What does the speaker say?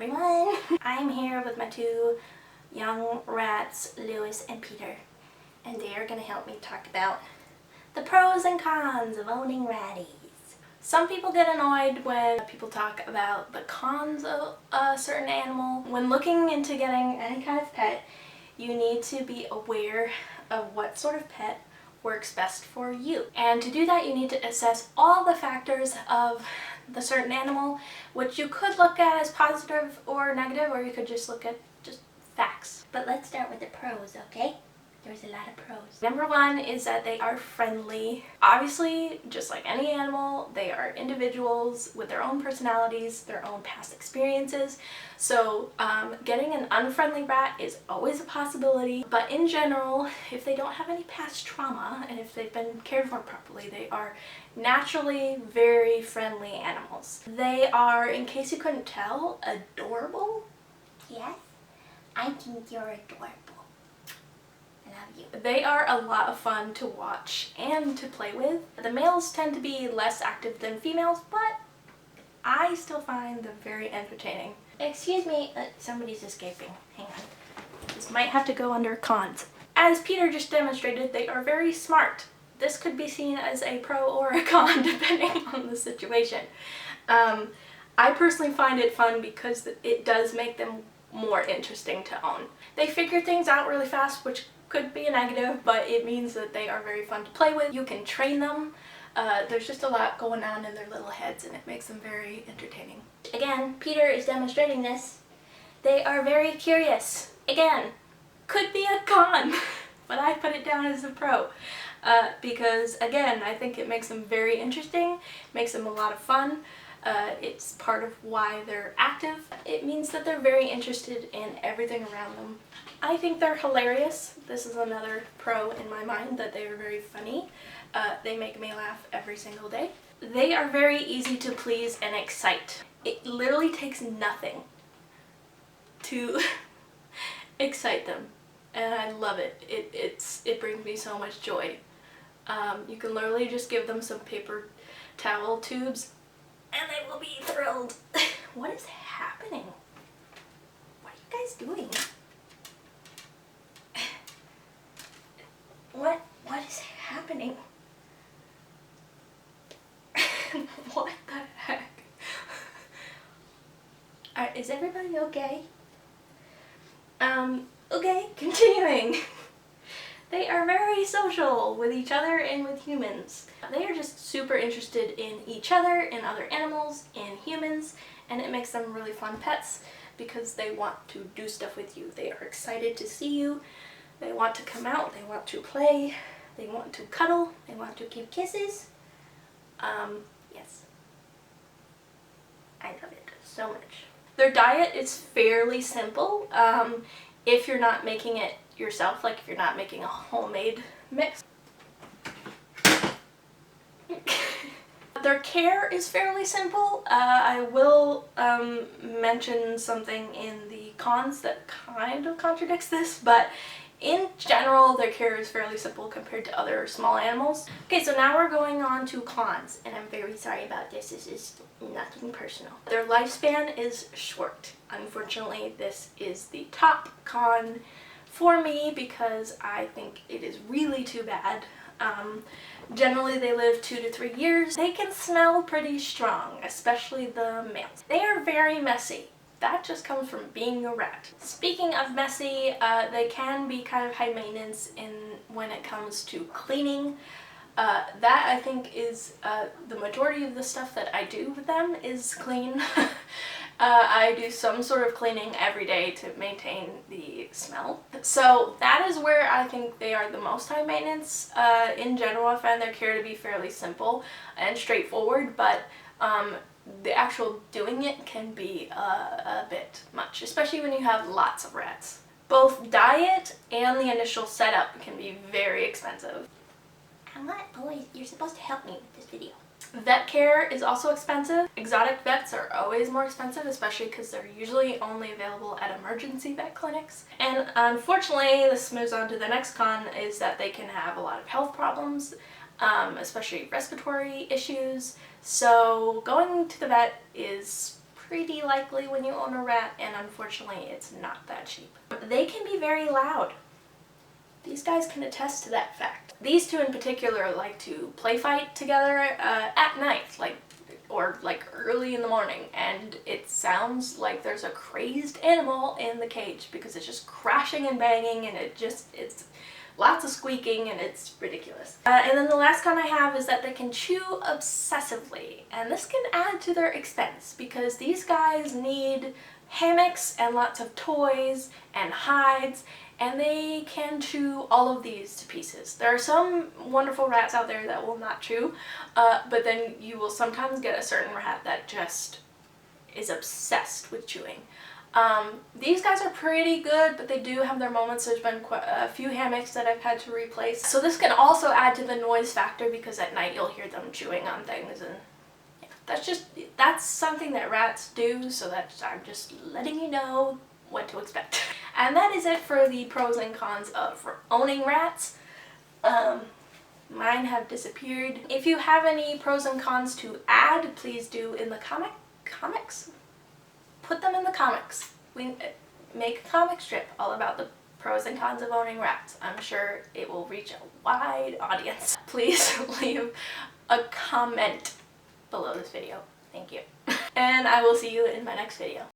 everyone! I'm here with my two young rats, Lewis and Peter, and they are going to help me talk about the pros and cons of owning ratties. Some people get annoyed when people talk about the cons of a certain animal. When looking into getting any kind of pet, you need to be aware of what sort of pet works best for you. And to do that, you need to assess all the factors of the certain animal, which you could look at as positive or negative, or you could just look at just facts. But let's start with the pros, okay? There's a lot of pros. Number one is that they are friendly. Obviously, just like any animal, they are individuals with their own personalities, their own past experiences. So getting an unfriendly rat is always a possibility. But in general, if they don't have any past trauma and if they've been cared for properly, they are naturally very friendly animals. They are, in case you couldn't tell, adorable. Yes, I think you're adorable. They are a lot of fun to watch and to play with. The males tend to be less active than females, but I still find them very entertaining. Excuse me, somebody's escaping. Hang on. This might have to go under cons. As Peter just demonstrated, they are very smart. This could be seen as a pro or a con depending on the situation. I personally find it fun because it does make them more interesting to own. They figure things out really fast, which could be a negative, but it means that they are very fun to play with. You can train them. There's just a lot going on in their little heads and it makes them very entertaining. Again, Peter is demonstrating this. They are very curious. Again, could be a con, but I put it down as a pro. Because again, I think it makes them very interesting, makes them a lot of fun. It's part of why they're active. It means that they're very interested in everything around them. I think they're hilarious. This is another pro in my mind, that they are very funny. They make me laugh every single day. They are very easy to please and excite. It literally takes nothing to excite them, and I love it. It brings me so much joy. You can literally just give them some paper towel tubes and they will be thrilled. What is happening? What are you guys doing? What is happening? What the heck? Is everybody okay? Okay, continuing. They are very social with each other and with humans. They are just super interested in each other, in other animals, in humans, and it makes them really fun pets because they want to do stuff with you. They are excited to see you. They want to come out, they want to play, they want to cuddle, they want to give kisses. Yes. I love it so much. Their diet is fairly simple. If you're not making it yourself, like if you're not making a homemade mix. Their care is fairly simple. I will mention something in the cons that kind of contradicts this, but in general, their care is fairly simple compared to other small animals. Okay, so now we're going on to cons, and I'm very sorry about this. This is nothing personal. Their lifespan is short. Unfortunately, this is the top con for me because I think it is really too bad. Generally, they live 2 to 3 years. They can smell pretty strong, especially the males. They are very messy. That just comes from being a rat. Speaking of messy, they can be kind of high maintenance when it comes to cleaning. That I think is the majority of the stuff that I do with them is clean. I do some sort of cleaning every day to maintain the smell. So that is where I think they are the most high maintenance. In general, I find their care to be fairly simple and straightforward, but the actual doing it can be a bit much, especially when you have lots of rats. Both diet and the initial setup can be very expensive. I'm not always, you're supposed to help me with this video. Vet care is also expensive. Exotic vets are always more expensive, especially because they're usually only available at emergency vet clinics. And unfortunately, this moves on to the next con, is that they can have a lot of health problems, especially respiratory issues. So going to the vet is pretty likely when you own a rat, and unfortunately it's not that cheap. They can be very loud. These guys can attest to that fact. These two in particular like to play fight together at night, or early in the morning, and it sounds like there's a crazed animal in the cage because it's just crashing and banging, and it's lots of squeaking, and it's ridiculous. And then the last con I have is that they can chew obsessively, and this can add to their expense because these guys need hammocks and lots of toys and hides, and they can chew all of these to pieces. There are some wonderful rats out there that will not chew, but then you will sometimes get a certain rat that just is obsessed with chewing. These guys are pretty good, but they do have their moments. There's been quite a few hammocks that I've had to replace. So this can also add to the noise factor because at night you'll hear them chewing on things, and yeah, that's something that rats do, so I'm just letting you know what to expect. And that is it for the pros and cons of owning rats. Mine have disappeared. If you have any pros and cons to add, please do in the comics. Put them in the comics. We make a comic strip all about the pros and cons of owning rats. I'm sure it will reach a wide audience. Please leave a comment below this video. Thank you. And I will see you in my next video.